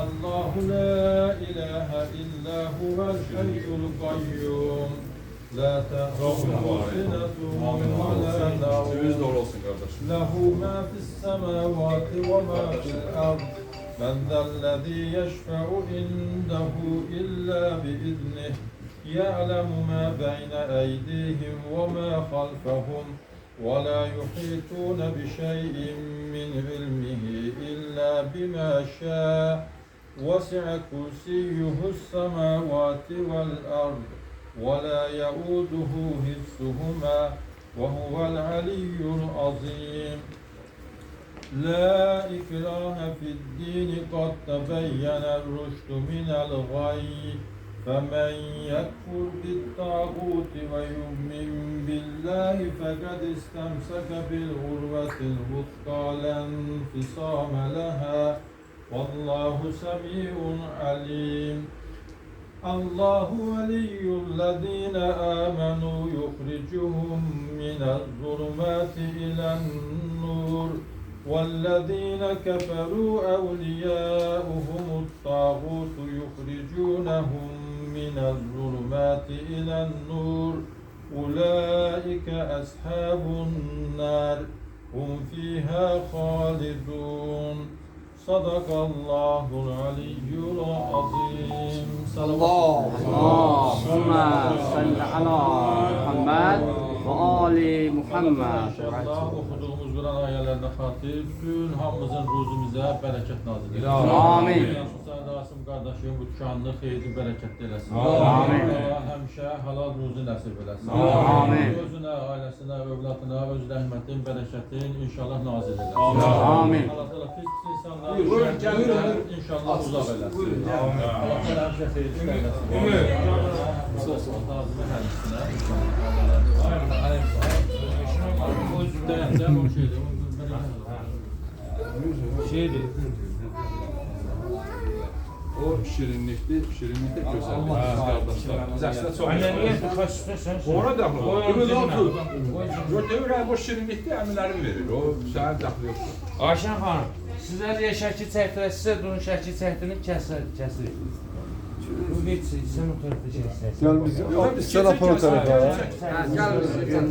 الله لا إله إلا هو الحي القيوم لا تأخذه سنة ولا نوم له ما في السماوات وما في الأرض من ذا الذي يشفع عنده إلا بإذنه يعلم ما بين أيديهم وما خلفهم ولا يحيطون بشيء من علمه إلا بما شاء وسع كرسيه السماوات والأرض ولا يؤوده حفظهما وهو العلي العظيم لا إكراه في الدين قد تبين الرشد من الغي فمن يكفر بالطاغوت ويؤمن بالله فقد استمسك بالعروة الوثقى لا انفصام لها والله سميع عليم الله ولي الذين آمنوا يخرجهم من الظلمات إلى النور والذين كفروا أولياؤهم الطاغوت يخرجونهم من الظلمات إلى النور أولئك أصحاب النار هم فيها خالدون صدق الله العلي العظيم اللهم صل على محمد ve Ali Muhammed. İnşallah okuduğumuz Kur'an ayələrində xatib bütün hamımızın ruzimizə bərəkət nazil etsin. Amin. Sən Rasim qardaşım bu dükanını xeyirli bərəkətli eləsin. Amin. Allah həmişə halal ruzi nəsib eləsin. Amin. Özünə, ailəsinə, övladına, öz rəhmətin, bərəkətin inşallah nazil eləsin. Amin. Allah pis insanları inşallah uzaq eləsin. Allah həmişə xeyirli eləsin. Nazil eləsin. Şeydi. O şirinlikli güzel. Biz aslında çok Ona da mı? Ömür oldu. Ömür bu şirinlikli emirlerini verir. O sana daxil yoktur. Ayşən xanım, sizə deyə şəkil çəkdirək, sizə də onun şəkil çəkdirini kəsirik. Bu bir sən o tərəfdə şey istəyirsən. Gel biz sen apara tarafa. Gel.